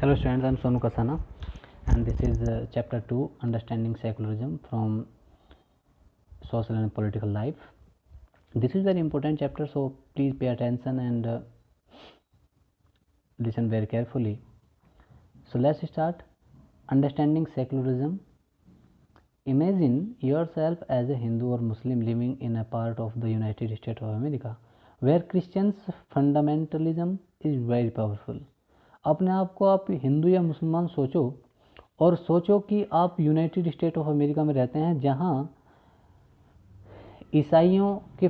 Hello students, I am Sonu Kasana and this is chapter 2, Understanding Secularism from Social and Political Life. This is very important chapter, so please pay attention and listen very carefully. So let's start. Understanding Secularism. Imagine yourself as a Hindu or Muslim living in a part of the United States of America where Christians fundamentalism is very powerful. अपने आप को आप हिंदू या मुसलमान सोचो और सोचो कि आप यूनाइटेड स्टेट ऑफ अमेरिका में रहते हैं जहां ईसाइयों के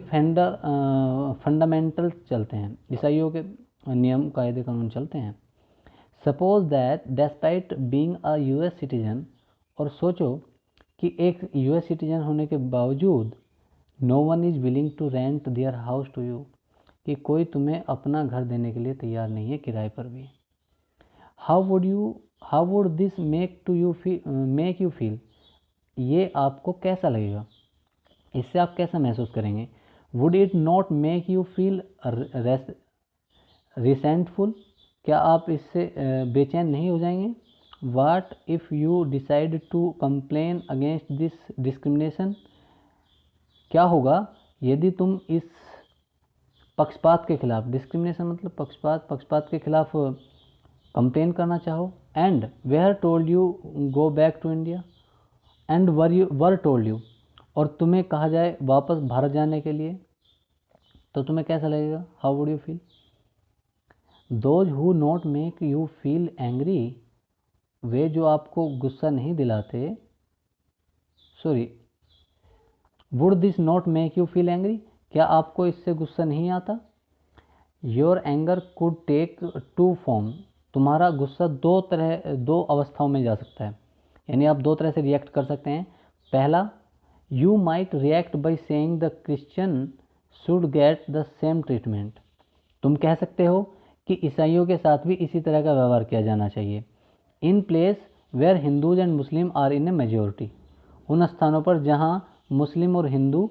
फंडामेंटल चलते हैं, ईसाइयों के नियम कायदे कानून चलते हैं. Suppose that despite being a US citizen, और सोचो कि एक यूएस सिटीजन होने के बावजूद no one is willing to rent their house to you, कि कोई तुम्हें अपना घर देने के लिए तैयार नहीं है किराए पर भी. How would this make you feel? ये आपको कैसा लगेगा? इससे आप कैसा महसूस करेंगे? Would it not make you feel resentful? क्या आप इससे बेचैन नहीं हो जाएंगे? What if you decide to complain against this discrimination? क्या होगा यदि तुम इस पक्षपात के खिलाफ, डिस्क्रिमिनेशन मतलब पक्षपात के खिलाफ कंप्लेन करना चाहो. And were told you go back to India, and were told you, और तुम्हें कहा जाए वापस भारत जाने के लिए, तो तुम्हें कैसा लगेगा? How would you feel? Those who not make you feel angry, वे जो आपको गुस्सा नहीं दिलाते, would this not make you feel angry? क्या आपको इससे गुस्सा नहीं आता? Your anger could take two form, तुम्हारा गुस्सा दो अवस्थाओं में जा सकता है, यानी आप दो तरह से रिएक्ट कर सकते हैं. पहला, you might react by saying the Christian should get the same treatment. तुम कह सकते हो कि ईसाइयों के साथ भी इसी तरह का व्यवहार किया जाना चाहिए. In place where Hindus and Muslim are in a majority, उन स्थानों पर जहां मुस्लिम और हिंदू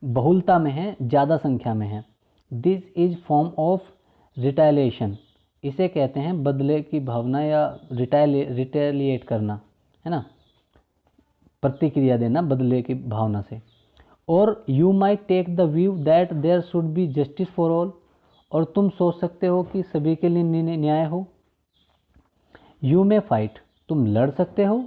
बहुलता में हैं, ज़्यादा संख्या में हैं. This is form of retaliation, इसे कहते हैं बदले की भावना या रिटेलिएट करना, है ना, प्रतिक्रिया देना बदले की भावना से. और you might take the view that there should be justice for all, और तुम सोच सकते हो कि सभी के लिए न्याय हो. यू मे फाइट, तुम लड़ सकते हो,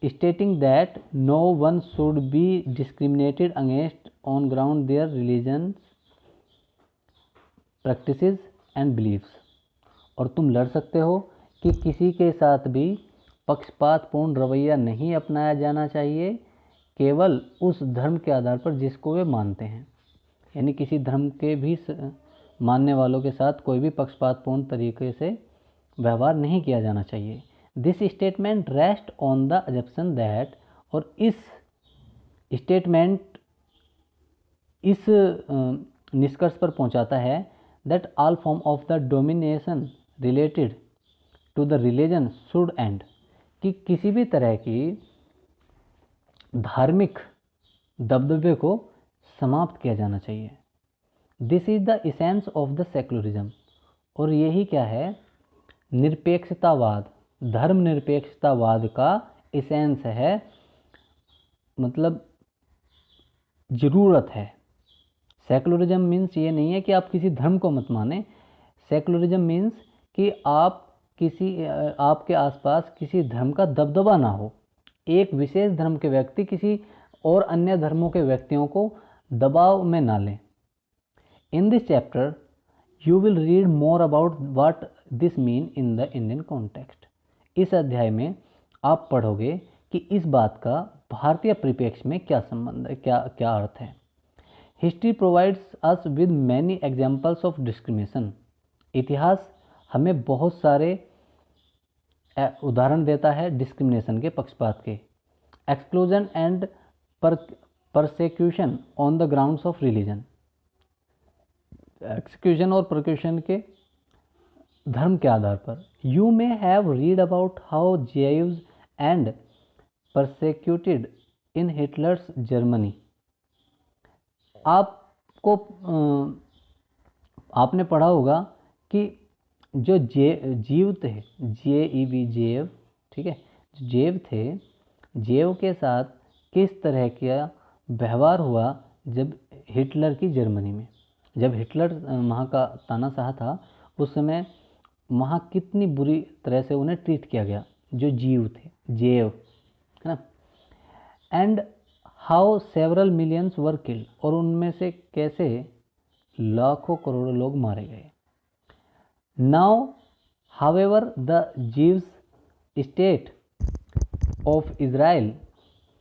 stating that no one should be discriminated against on ground their religion practices and beliefs, और तुम लड़ सकते हो कि किसी के साथ भी पक्षपातपूर्ण रवैया नहीं अपनाया जाना चाहिए, केवल उस धर्म के आधार पर जिसको वे मानते हैं. यानी किसी धर्म के भी मानने वालों के साथ कोई भी पक्षपातपूर्ण तरीके से व्यवहार नहीं किया जाना चाहिए. This statement rest on the assumption that, और इस स्टेटमेंट इस निष्कर्ष पर पहुंचाता है that all form of the domination related to the religion should end, कि किसी भी तरह की धार्मिक दबदबे को समाप्त किया जाना चाहिए. This is the essence of the secularism, और यही क्या है? निरपेक्षतावाद, धर्मनिरपेक्षतावाद का इसेंस है, मतलब ज़रूरत है. सेकुलरिज्म मीन्स ये नहीं है कि आप किसी धर्म को मत माने. सेकुलरिज्म मीन्स कि आपके आसपास किसी धर्म का दबदबा ना हो, एक विशेष धर्म के व्यक्ति किसी और अन्य धर्मों के व्यक्तियों को दबाव में ना लें. In this chapter you will read more about what this mean in the Indian context. इस अध्याय में आप पढ़ोगे कि इस बात का भारतीय परिप्रेक्ष्य में क्या संबंध है, क्या अर्थ है. History provides us with many examples of discrimination. इतिहास हमें बहुत सारे उदाहरण देता है डिस्क्रिमिनेशन के, पक्षपात के. Exclusion and persecution on the grounds of religion, exclusion और परक्यूशन के धर्म के आधार पर. You may have read about how Jews and persecuted in Hitler's Germany. आपने पढ़ा होगा कि जो जीव थे, JEV जेव, ठीक है, जो जेव थे, जेव के साथ किस तरह का व्यवहार हुआ जब हिटलर की जर्मनी में, जब हिटलर वहाँ का तानाशाह था, उस समय वहाँ कितनी बुरी तरह से उन्हें ट्रीट किया गया, जो जीव थे, जेव, है ना। And how several millions were killed, और उनमें से कैसे लाखों करोड़ों लोग मारे गए। Now however the जीव्स state of Israel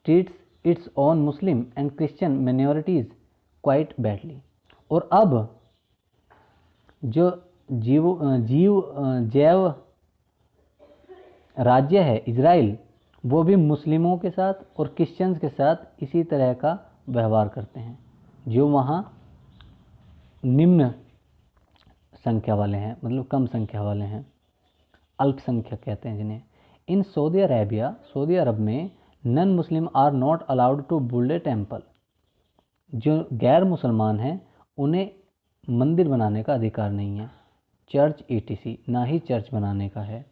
treats its own Muslim and Christian minorities quite badly. और अब जो जैव राज्य है इज़राइल, वो भी मुस्लिमों के साथ और क्रिश्चियंस के साथ इसी तरह का व्यवहार करते हैं, जो वहाँ निम्न संख्या वाले हैं, मतलब कम संख्या वाले हैं, अल्पसंख्यक कहते हैं जिन्हें। इन सऊदी अरेबिया, सऊदी अरब में non Muslim are not allowed to build a temple, जो गैर मुसलमान हैं उन्हें मंदिर बनाने का अधिकार नहीं है, चर्च ETC, ना ही चर्च बनाने का है।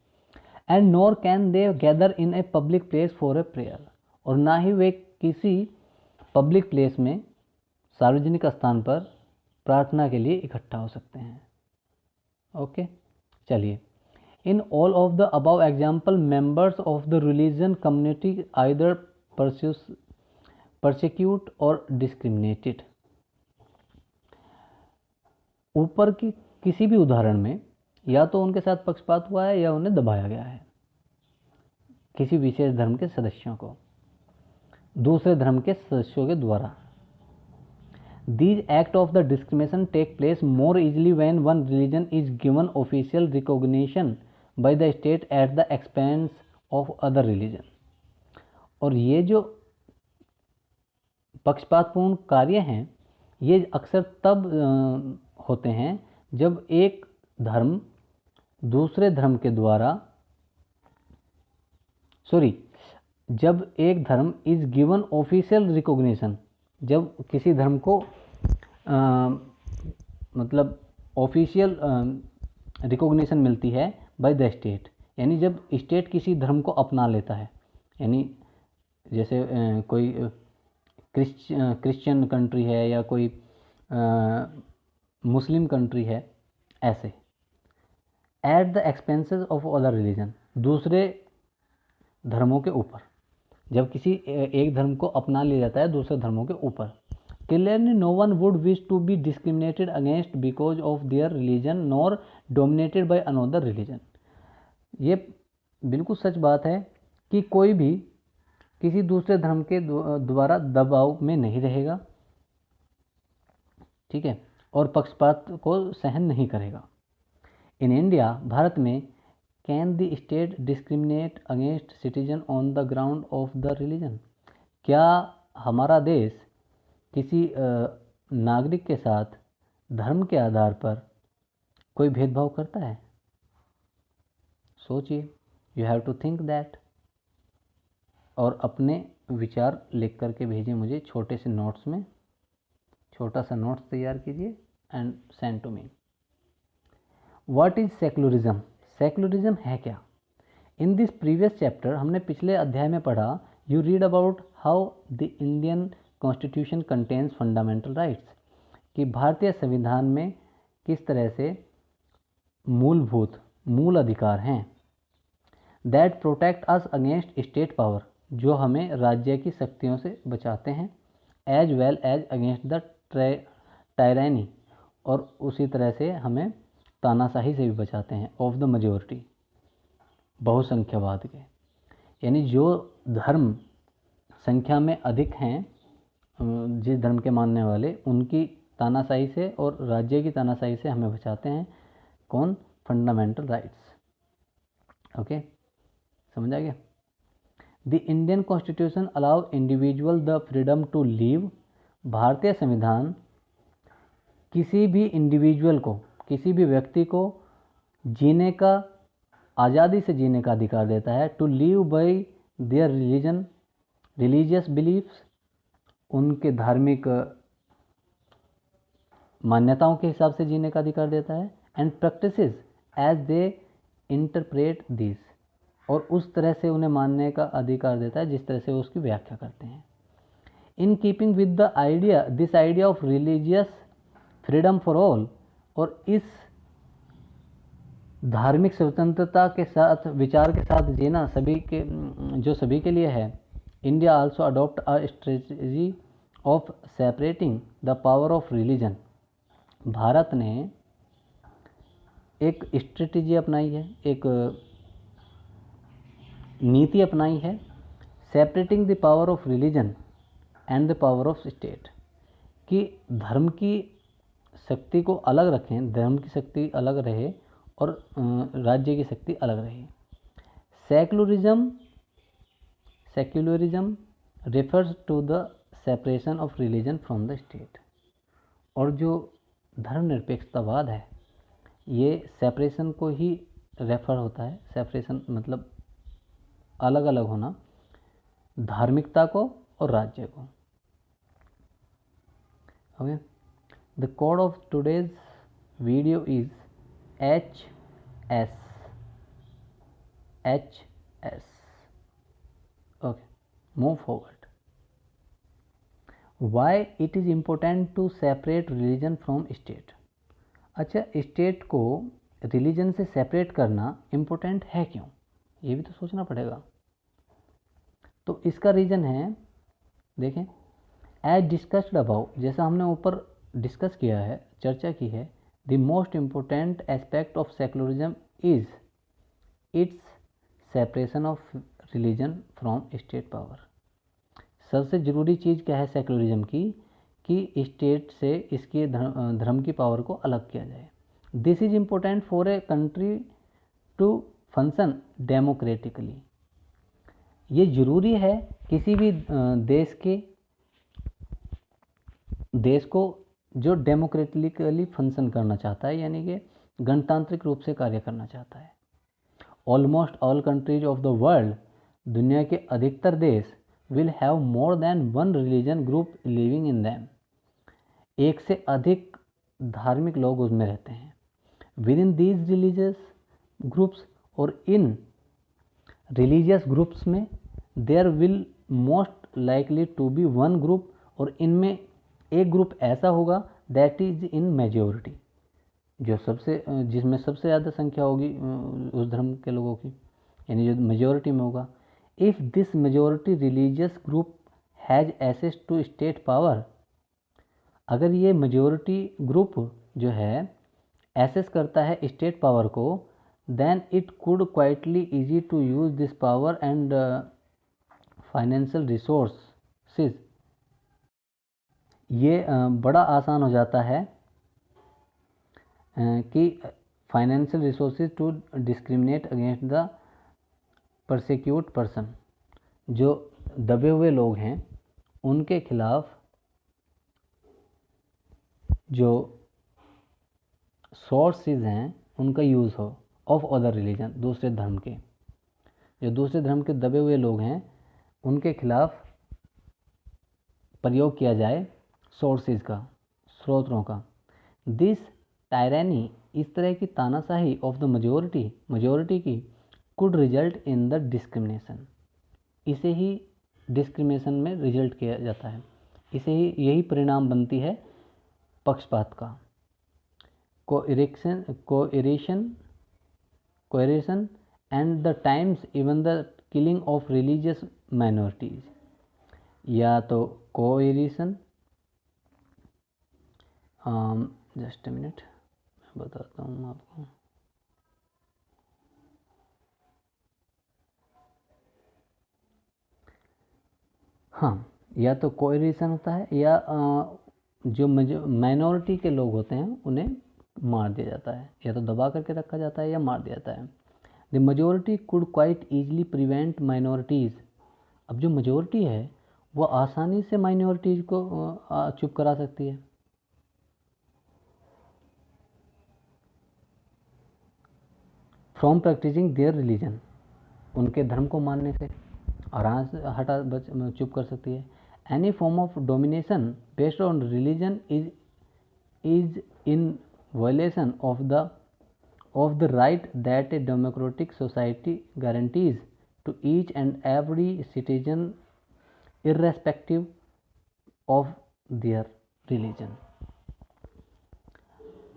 And nor can they gather in a public place for a prayer, और ना ही वे किसी पब्लिक प्लेस में, सार्वजनिक स्थान पर प्रार्थना के लिए इकट्ठा हो सकते हैं। ओके, चलिए। In all of the above example members of the religion community either persecute और डिस्क्रिमिनेटेड। ऊपर की किसी भी उदाहरण में या तो उनके साथ पक्षपात हुआ है या उन्हें दबाया गया है, किसी विशेष धर्म के सदस्यों को दूसरे धर्म के सदस्यों के द्वारा। These act of the discrimination take place more easily when one religion is given official recognition by the state at the expense of other religion। और ये जो पक्षपातपूर्ण कार्य हैं, ये अक्सर तब होते हैं जब एक धर्म दूसरे धर्म के द्वारा, जब एक धर्म इज गिवन ऑफिशियल रिकॉग्निशन, जब किसी धर्म को मतलब ऑफिशियल रिकॉग्निशन मिलती है बाय द स्टेट, यानी जब स्टेट किसी धर्म को अपना लेता है, यानी जैसे कोई क्रिश्चियन कंट्री है या कोई मुस्लिम कंट्री है, ऐसे at the expenses of other religion, दूसरे धर्मों के ऊपर, जब किसी एक धर्म को अपना लिया जाता है दूसरे धर्मों के ऊपर। Clearly no one would wish to be discriminated against because of their religion nor dominated by another religion. ये बिल्कुल सच बात है कि कोई भी किसी दूसरे धर्म के द्वारा दबाव में नहीं रहेगा, ठीक है, और पक्षपात को सहन नहीं करेगा। इन इंडिया, भारत में, can the state discriminate against citizen on the ground of the religion, क्या हमारा देश किसी नागरिक के साथ धर्म के आधार पर कोई भेदभाव करता है? सोचिए, you have to think that, और अपने विचार लिख करके भेजिए मुझे छोटे से नोट्स में, छोटा सा नोट्स तैयार कीजिए and send to me. What is secularism? Secularism है क्या? इन दिस प्रीवियस चैप्टर, हमने पिछले अध्याय में पढ़ा, you read about how the Indian constitution contains fundamental rights, कि भारतीय संविधान में किस तरह से मूल अधिकार हैं, that protect us against state power, जो हमें राज्य की शक्तियों से बचाते हैं, as well as against the tyranny, और उसी तरह से हमें तानाशाही से भी बचाते हैं, ऑफ द मेजॉरिटी, बहुसंख्यावाद के, यानी जो धर्म संख्या में अधिक हैं, जिस धर्म के मानने वाले, उनकी तानाशाही से और राज्य की तानाशाही से हमें बचाते हैं। कौन? Fundamental rights. ओके, समझ आ गया? The Indian constitution allow individual the freedom to live, भारतीय संविधान किसी भी इंडिविजुअल को, किसी भी व्यक्ति को जीने का, आज़ादी से जीने का अधिकार देता है। To live by their religion, religious beliefs, उनके धार्मिक मान्यताओं के हिसाब से जीने का अधिकार देता है, and practices as they interpret this, और उस तरह से उन्हें मानने का अधिकार देता है जिस तरह से वो उसकी व्याख्या करते हैं। In keeping with the idea this idea of religious freedom for all, और इस धार्मिक स्वतंत्रता के साथ, विचार के साथ जीना सभी के, जो सभी के लिए है, India also adopt a strategy of separating the power of religion. Bharat ने एक स्ट्रेटजी अपनाई है, एक नीति अपनाई है, separating the power of religion and the power of state, कि धर्म की शक्ति को अलग रखें, धर्म की शक्ति अलग रहे और राज्य की शक्ति अलग रहे। Secularism refers to the separation of religion from the state, और जो धर्मनिरपेक्षतावाद है ये सेपरेशन को ही रेफर होता है। सेपरेशन मतलब अलग अलग होना, धार्मिकता को और राज्य को। Okay, the code of today's video is HS। Okay, move forward. Why it is important to separate religion from state? अच्छा, स्टेट को रिलीजन से सेपरेट करना इम्पोर्टेंट है क्यों, ये भी तो सोचना पड़ेगा। तो इसका रीज़न है, देखें, एज डिस्कस्ड अबाउ, जैसा हमने ऊपर डिस्कस किया है, चर्चा की है, the most important aspect of secularism is it's separation of religion from state power. सबसे ज़रूरी चीज़ क्या है सेकुलरिज्म की, कि स्टेट से इसके धर्म की पावर को अलग किया जाए। This is important for a country to function democratically. ये ज़रूरी है किसी भी देश को जो डेमोक्रेटिकली फंक्शन करना चाहता है, यानी कि गणतांत्रिक रूप से कार्य करना चाहता है। Almost all countries of the world, दुनिया के अधिकतर देश, will have more than one religion group living in them. एक से अधिक धार्मिक लोग उसमें रहते हैं। Within these religious groups, और इन रिलीजियस ग्रुप्स में there will most likely to be one group, और इनमें एक ग्रुप ऐसा होगा दैट इज इन मेजोरिटी, जो जिसमें सबसे ज़्यादा संख्या होगी उस धर्म के लोगों की, यानी जो मेजोरिटी में होगा। If this majority religious group has access to state power, अगर ये मेजोरिटी ग्रुप जो है एक्सेस करता है स्टेट पावर को, then it could quite easy to use this power and financial resources. ये बड़ा आसान हो जाता है कि financial resources to discriminate against the persecute person, जो दबे हुए लोग हैं उनके खिलाफ जो सोर्सेज हैं उनका यूज़ हो, ऑफ अदर रिलीजन, दूसरे धर्म के, जो दूसरे धर्म के दबे हुए लोग हैं उनके खिलाफ प्रयोग किया जाए सोर्सेज का, स्रोतों का। दिस टायरनी, इस तरह की तानाशाही ऑफ द मेजोरिटी की, could result in the discrimination, इसे ही डिस्क्रिमिनेशन में रिजल्ट किया जाता है, यही परिणाम बनती है पक्षपात का। Coercion and the times even the killing of religious minorities, या तो कोएरेशन, जस्ट अ मिनट मैं बताता हूँ आपको। हाँ, या तो कोएरेशन होता है, या जो माइनॉरिटी के लोग होते हैं उन्हें मार दिया जाता है, या तो दबा करके रखा जाता है या मार दिया जाता है। The majority could quite easily prevent minorities, अब जो मेजोरिटी है वो आसानी से माइनॉरिटीज़ को चुप करा सकती है। फ्रॉम प्रैक्टिसिंग देयर रिलीजन, उनके धर्म को मानने से आराम से चुप कर सकती है। Any form of domination based on religion is in violation of the right that a democratic society guarantees to each and every citizen irrespective of their religion.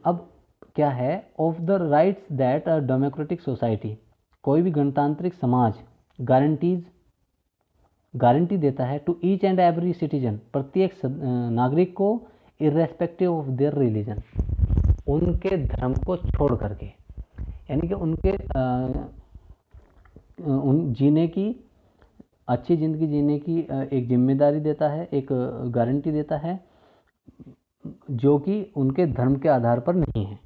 अब क्या है, of the rights that a democratic society, कोई भी गणतांत्रिक समाज guarantee देता है to each and every citizen, प्रत्येक नागरिक को, इर्रेस्पेक्टिव ऑफ देयर रिलीजन, उनके धर्म को छोड़ करके, यानी कि उनके जीने की, अच्छी ज़िंदगी जीने की एक जिम्मेदारी देता है, एक गारंटी देता है, जो कि उनके धर्म के आधार पर नहीं है.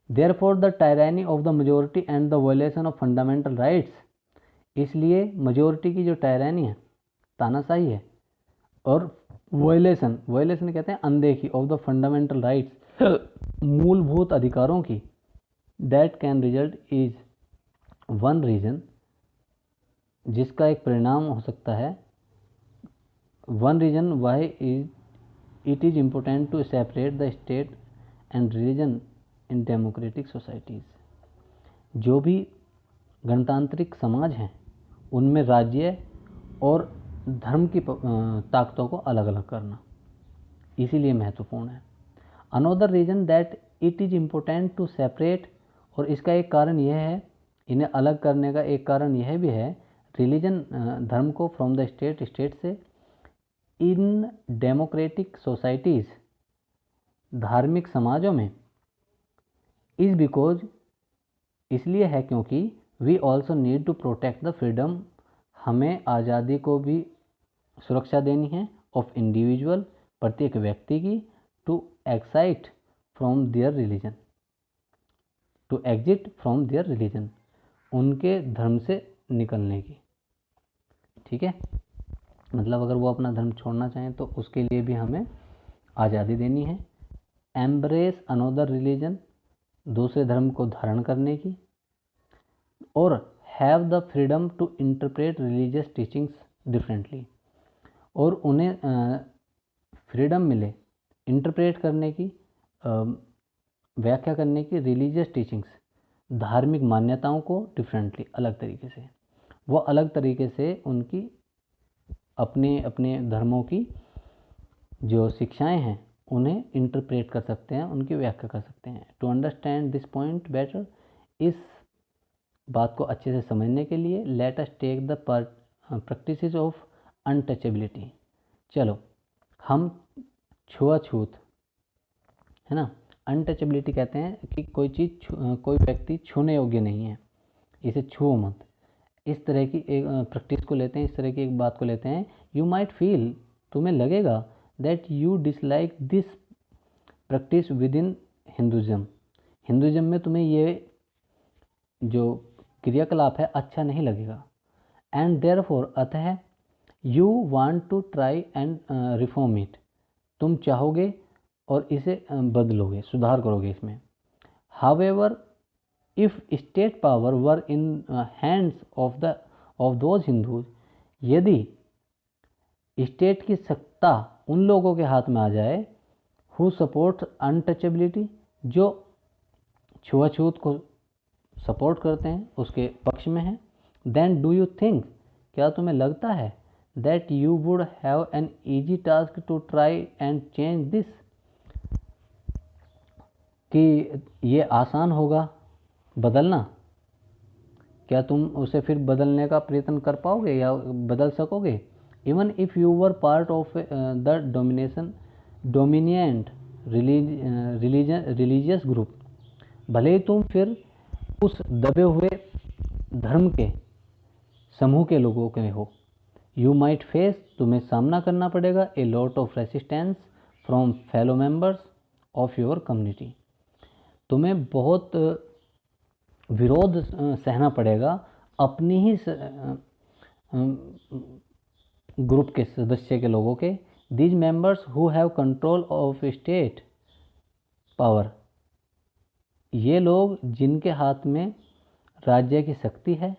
Therefore the tyranny of the majority and the violation of fundamental rights, इसलिए majority की जो टायरानी है, तानाशाही है, और वायलेशन कहते हैं अनदेखी, ऑफ द फंडामेंटल राइट्स, मूलभूत अधिकारों की, that can result is one reason, जिसका एक परिणाम हो सकता है, one reason why it is important to separate the state and religion in democratic societies. जो भी गणतांत्रिक समाज हैं उनमें राज्य और धर्म की ताकतों को अलग अलग करना इसीलिए महत्वपूर्ण है. Another reason that it is important to separate, और इसका एक कारण यह है, इन्हें अलग करने का एक कारण यह भी है, रिलीजन धर्म को फ्रॉम द स्टेट से, इन डेमोक्रेटिक सोसाइटीज़ धार्मिक समाजों में, इज़ बिकॉज इसलिए है क्योंकि we also need to protect the freedom, हमें आज़ादी को भी सुरक्षा देनी है, ऑफ इंडिविजुअल, प्रत्येक व्यक्ति की, to excite from their religion, to exit from their religion, उनके धर्म से निकलने की. ठीक है, मतलब अगर वो अपना धर्म छोड़ना चाहें तो उसके लिए भी हमें आज़ादी देनी है. एम्ब्रेस अनदर रिलीजन, दूसरे धर्म को धारण करने की, और have the freedom to interpret religious teachings differently, और उन्हें फ्रीडम मिले इंटरप्रेट करने की, व्याख्या करने की, रिलीजियस टीचिंग्स, धार्मिक मान्यताओं को डिफरेंटली, अलग तरीके से, वो अलग तरीके से उनकी अपने अपने धर्मों की जो शिक्षाएं हैं उन्हें इंटरप्रेट कर सकते हैं, उनकी व्याख्या कर सकते हैं. To understand this point better, इस बात को अच्छे से समझने के लिए, let us take the practices of untouchability. चलो हम छुआछूत, है ना, अनटचेबिलिटी कहते हैं कि कोई चीज़, कोई व्यक्ति छूने योग्य नहीं है, इसे छुओ मत, इस तरह की एक प्रैक्टिस को लेते हैं, इस तरह की एक बात को लेते हैं. यू माइट फील, तुम्हें लगेगा, that you dislike this practice within Hinduism में तुम्हें ये जो क्रियाकलाप है अच्छा नहीं लगेगा. एंड देयरफॉर, अतः you want to try and reform it, तुम चाहोगे और इसे बदलोगे, सुधार करोगे इसमें. However, if state power were in hands of those Hindus, यदि स्टेट की सत्ता उन लोगों के हाथ में आ जाए, हु सपोर्ट अनटचेबिलिटी, जो छुआछूत को सपोर्ट करते हैं, उसके पक्ष में हैं, देन डू यू थिंक, क्या तुम्हें लगता है, that you would have an easy task to try and change this, कि ये आसान होगा बदलना, क्या तुम उसे फिर बदलने का प्रयत्न कर पाओगे या बदल सकोगे. Even if you were part of the dominant religious group, भले ही तुम फिर उस दबे हुए धर्म के समूह के लोगों के हो. यू माइट फेस, तुम्हें सामना करना पड़ेगा, a lot of resistance from fellow members of your community, तुम्हें बहुत विरोध सहना पड़ेगा अपनी ही ग्रुप के सदस्य के लोगों के. These members who have control of state power, ये लोग जिनके हाथ में राज्य की शक्ति है,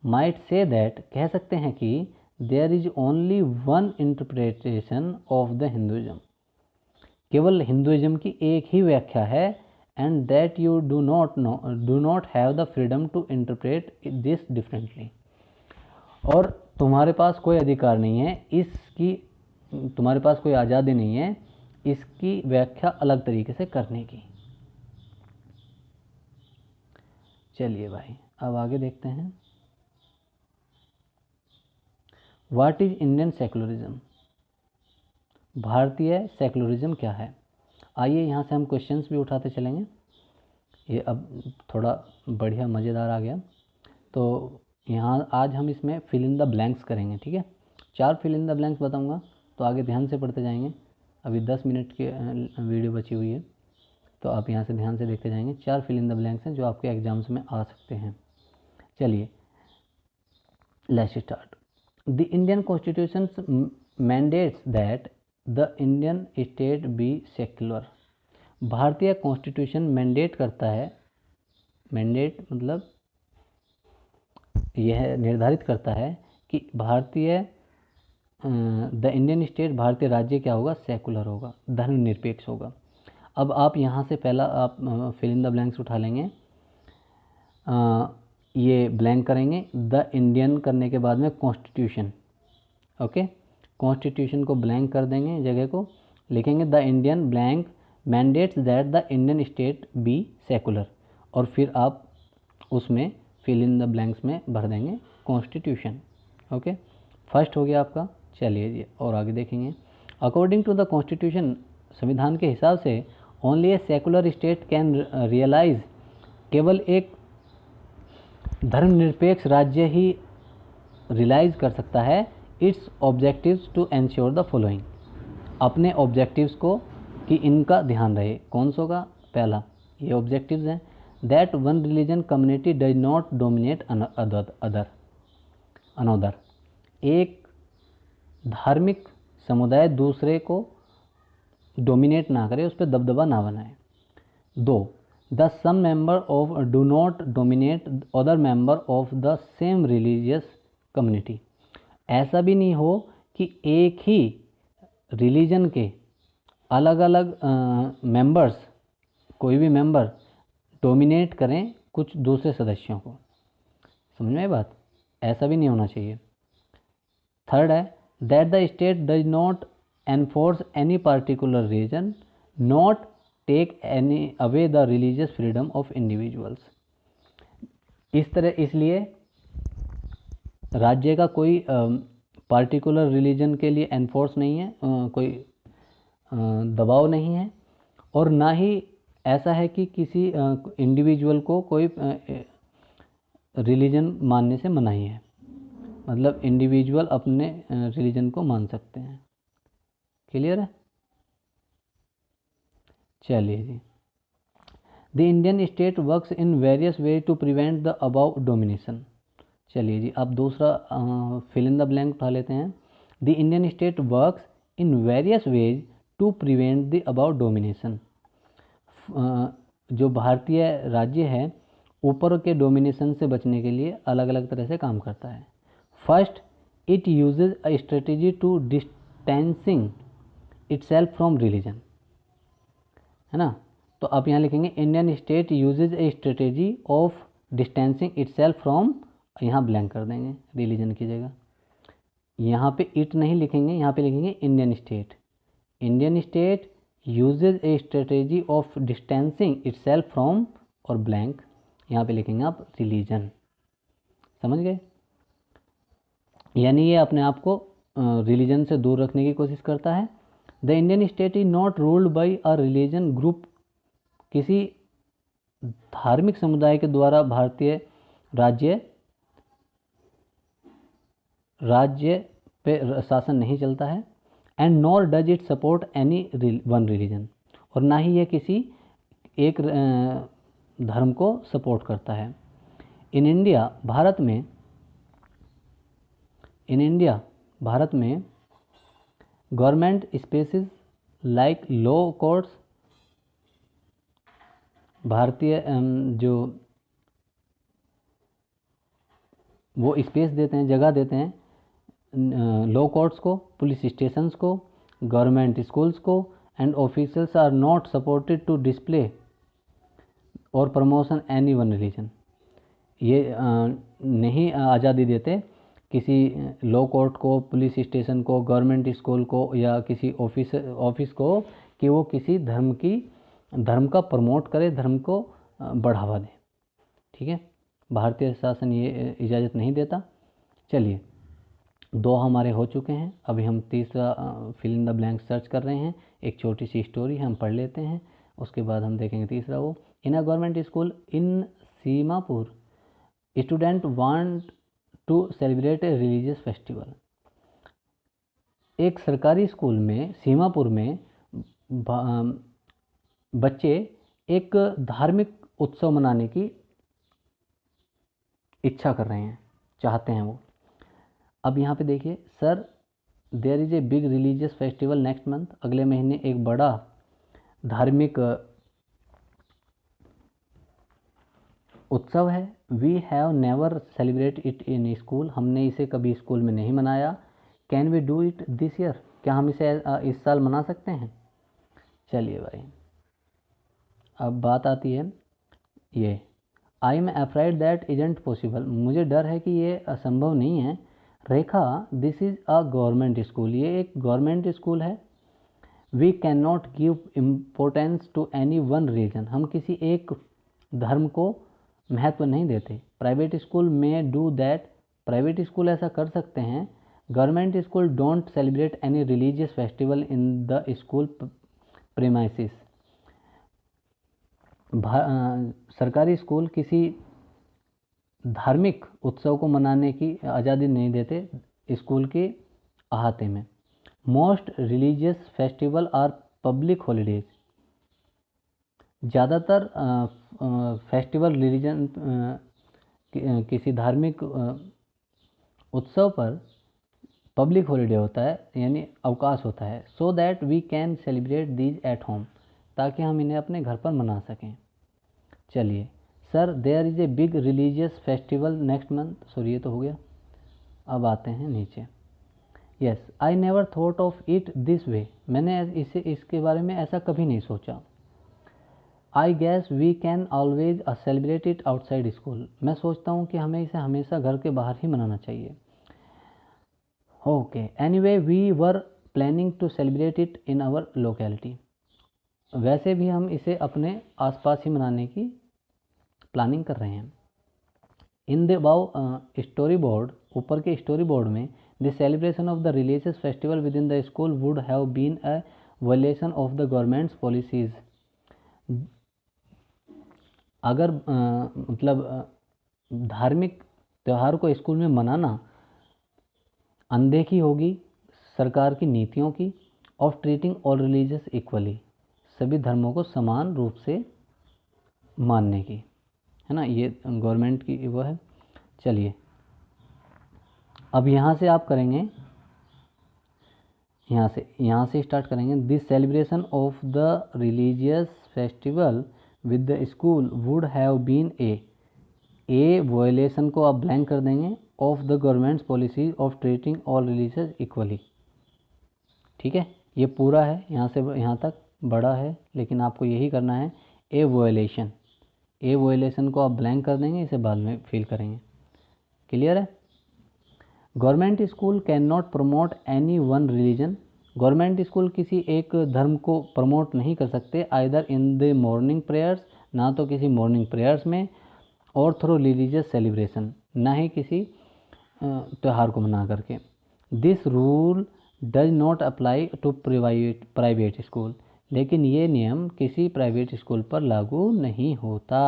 माइट से दैट, कह सकते हैं कि there is only one interpretation of the Hinduism, केवल हिंदुइज्म की एक ही व्याख्या है, and that you do not have the freedom to interpret this differently। और तुम्हारे पास कोई अधिकार नहीं है इसकी, तुम्हारे पास कोई आज़ादी नहीं है इसकी व्याख्या अलग तरीके से करने की। चलिए भाई अब आगे देखते हैं। What is Indian secularism? भारतीय सेकुलरिज्म क्या है? आइए यहाँ से हम क्वेश्चंस भी उठाते चलेंगे। ये अब थोड़ा बढ़िया मज़ेदार आ गया। तो यहाँ आज हम इसमें फिल इन द ब्लैंक्स करेंगे, ठीक है। 4 फिल इन द ब्लैंक्स बताऊँगा, तो आगे ध्यान से पढ़ते जाएंगे। अभी 10 मिनट की वीडियो बची हुई है, तो आप यहाँ से ध्यान से देखते जाएंगे। 4 फिल इन द ब्लैंक्स हैं जो आपके एग्जाम्स में आ सकते हैं। चलिए let's start. The Indian constitution mandates that the Indian state be secular. भारतीय कॉन्स्टिट्यूशन मैंडेट करता है, मैंडेट मतलब यह निर्धारित करता है कि भारतीय द इंडियन स्टेट, भारतीय राज्य क्या होगा? सेकुलर होगा, धर्मनिरपेक्ष होगा। अब आप यहाँ से पहला आप फिल इन द ब्लैंक्स उठा लेंगे। ये ब्लैंक करेंगे, द इंडियन करने के बाद में कॉन्स्टिट्यूशन, ओके। कॉन्स्टिट्यूशन को ब्लैंक कर देंगे, जगह को लिखेंगे the Indian blank mandates that the Indian state be secular, और फिर आप उसमें फिल इन द ब्लैंक्स में भर देंगे कॉन्स्टिट्यूशन, ओके। फर्स्ट हो गया आपका। चलिए जी और आगे देखेंगे। अकॉर्डिंग टू द कॉन्स्टिट्यूशन, संविधान के हिसाब से only a secular state can realise, केवल एक धर्मनिरपेक्ष राज्य ही रियलाइज कर सकता है its objectives to ensure the following, अपने ऑब्जेक्टिव्स को कि इनका ध्यान रहे। कौन सा होगा? पहला ये ऑब्जेक्टिव्स हैं, that one religion community does not dominate another, एक धार्मिक समुदाय दूसरे को डोमिनेट ना करे, उस पर दबदबा ना बनाए। 2 the some member of do not dominate other member of the same religious community, ऐसा भी नहीं हो कि एक ही रिलीजन के अलग अलग मेंबर्स, कोई भी मेंबर डोमिनेट करें कुछ दूसरे सदस्यों को। समझ में आई बात? ऐसा भी नहीं होना चाहिए। थर्ड है that the state does not enforce any particular reason, not take any away the religious freedom of individuals. इस तरह इसलिए राज्य का कोई पार्टिकुलर रिलीजन के लिए एनफोर्स नहीं है, कोई दबाव नहीं है, और ना ही ऐसा है कि किसी इंडिविजुअल को कोई रिलीजन मानने से मनाही है। मतलब इंडिविजुअल अपने रिलीजन को मान सकते हैं। क्लियर है? चलिए जी। The Indian state works in various ways to prevent the above domination. चलिए जी अब दूसरा फिल इन द ब्लैंक उठा लेते हैं। The Indian state works in various ways to prevent the above domination. जो भारतीय राज्य है ऊपर के डोमिनेशन से बचने के लिए अलग अलग तरह से काम करता है। First, it uses a strategy to distancing itself from religion, है ना। तो आप यहाँ लिखेंगे Indian state uses a strategy of distancing itself from, यहाँ ब्लैंक कर देंगे रिलीजन की जगह। यहाँ पे इट नहीं लिखेंगे, यहाँ पे लिखेंगे Indian state. Indian state uses a strategy of distancing itself from, और ब्लैंक यहाँ पे लिखेंगे आप रिलीजन। समझ गए? यानी ये अपने आप को रिलीजन से दूर रखने की कोशिश करता है। The Indian state is not ruled by a religion group, किसी धार्मिक समुदाय के द्वारा भारतीय राज्य पे शासन नहीं चलता है। And nor does it support any one religion, और ना ही यह किसी एक धर्म को सपोर्ट करता है। इन इंडिया, भारत में government spaces like law courts, भारतीय जो वो स्पेस देते हैं, जगह देते हैं लॉ कोर्ट्स को, पुलिस स्टेशंस को, गवर्नमेंट स्कूल्स को, and officers are not supported to display और प्रमोशन एनी वन रिलीजन, ये नहीं आज़ादी देते किसी लॉ कोर्ट को, पुलिस स्टेशन को, गवर्नमेंट स्कूल को या किसी ऑफिस को कि वो किसी धर्म का प्रमोट करे, धर्म को बढ़ावा दे। ठीक है, भारतीय शासन ये इजाज़त नहीं देता। चलिए, 2 हमारे हो चुके हैं, अभी हम तीसरा fill in the blank search कर रहे हैं। एक छोटी सी स्टोरी हम पढ़ लेते हैं, उसके बाद हम देखेंगे तीसरा वो। In a government school in Seemapur, student want to celebrate a religious festival. एक सरकारी स्कूल में सीमापुर में बच्चे एक धार्मिक उत्सव मनाने की इच्छा कर रहे हैं, चाहते हैं वो। अब यहाँ पे देखिए, sir there is a big religious festival next month, अगले महीने एक बड़ा धार्मिक उत्सव है। We have never celebrate it in school, हमने इसे कभी स्कूल में नहीं मनाया। Can we do it this year, क्या हम इसे इस साल मना सकते हैं? चलिए भाई, अब बात आती है ये, I am afraid that isn't possible, मुझे डर है कि ये असंभव नहीं है। Rekha, this is a government school, ये एक गवर्नमेंट स्कूल है। We can not give importance to any one religion, हम किसी एक धर्म को महत्व नहीं देते। प्राइवेट स्कूल में डू दैट, प्राइवेट स्कूल ऐसा कर सकते हैं। Government school don't celebrate any religious festival in the school premises, सरकारी स्कूल किसी धार्मिक उत्सव को मनाने की आज़ादी नहीं देते स्कूल के अहाते में। Most religious festival are public holidays, ज़्यादातर फेस्टिवल रिलीजन किसी धार्मिक उत्सव पर पब्लिक हॉलीडे होता है, यानी अवकाश होता है। So that we can celebrate these at home, ताकि हम इन्हें अपने घर पर मना सकें। चलिए, sir there is a big religious festival next month, sorry ये तो हो गया। अब आते हैं नीचे। Yes, I never thought of it this way, मैंने इसके बारे में ऐसा कभी नहीं सोचा। I guess we can always celebrate it outside school, मैं सोचता हूँ कि हमें इसे हमेशा घर के बाहर ही मनाना चाहिए। Okay, anyway we were planning to celebrate it in our locality, वैसे भी हम इसे अपने आसपास ही मनाने की प्लानिंग कर रहे हैं। In the above story board, ऊपर के स्टोरी बोर्ड में, the celebration of the religious festival within the school would have been a violation of the government's policies, अगर धार्मिक त्यौहार को स्कूल में मनाना अनदेखी होगी सरकार की नीतियों की। Of treating all religious equally, सभी धर्मों को समान रूप से मानने की, है ना, ये गवर्नमेंट की वो है। चलिए, अब यहाँ से आप करेंगे, यहाँ से स्टार्ट करेंगे। This celebration of the religious festival with the school would have been a violation को आप ब्लैंक कर देंगे, of the government's policy of treating all religious equally. ठीक है, ये पूरा है, यहाँ से यहाँ तक बड़ा है, लेकिन आपको यही करना है। ए वायलेशन को आप ब्लैंक कर देंगे, इसे बाद में फिल करेंगे। क्लियर है? Government school can not promote any one religion, government school किसी एक धर्म को प्रमोट नहीं कर सकते। Either in the morning prayers, ना तो किसी मॉर्निंग प्रेयर्स में, और थ्रू रिलीजियस सेलिब्रेशन, ना ही किसी त्यौहार को मना करके। This rule does not apply to private school, लेकिन ये नियम किसी प्राइवेट स्कूल पर लागू नहीं होता।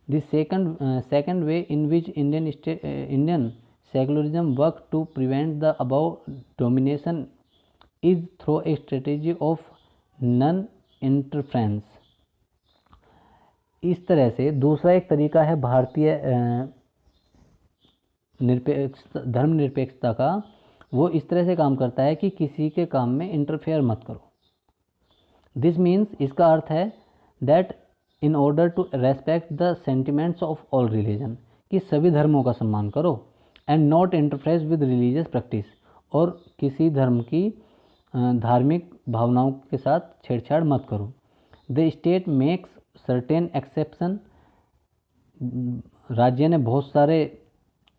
This second way in which Indian secularism work to prevent the above domination is through a strategy of non interference, इस तरह से दूसरा एक तरीका है भारतीय धर्मनिरपेक्षता का, वो इस तरह से काम करता है कि किसी के काम में इंटरफेयर मत करो। दिस मीन्स, इसका अर्थ है that in order to respect the sentiments of all religion, कि सभी धर्मों का सम्मान करो, and not interfere with religious practice, और किसी धर्म की धार्मिक भावनाओं के साथ छेड़छाड़ मत करो। The state makes certain exception, राज्य ने बहुत सारे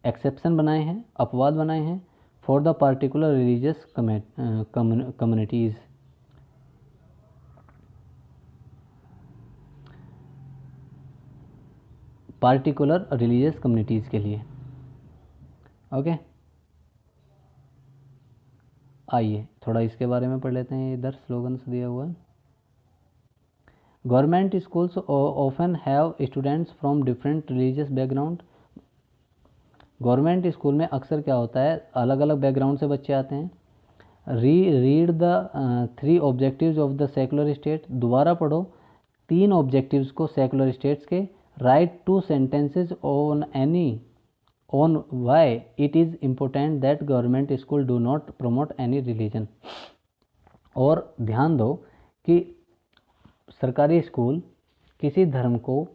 एक्सेप्शन बनाए हैं, अपवाद बनाए हैं, for the particular religious communities. Particular religious communities के लिए। ओके, आइए थोड़ा इसके बारे में पढ़ लेते हैं। इधर स्लोगन्स दिया हुआ है। Government schools often have students from different religious background. Government school में अक्सर क्या होता है, अलग अलग बैकग्राउंड से बच्चे आते हैं। Read the 3 objectives of the secular state. दोबारा पढ़ो 3 ऑब्जेक्टिव्स को सेकुलर स्टेट्स के। Right 2 sentences on Y it is important that government school do not promote any religion. और ध्यान दो कि सरकारी स्कूल किसी धर्म को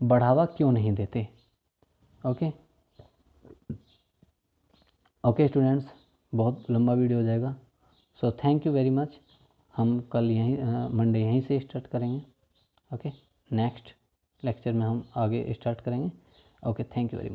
बढ़ावा क्यों नहीं देते। ओके ओके स्टूडेंट्स, बहुत लंबा वीडियो हो जाएगा। So thank you very much. हम कल मंडे यहीं से स्टार्ट करेंगे। ओके, नेक्स्ट लेक्चर में हम आगे स्टार्ट करेंगे। Okay, thank you very much.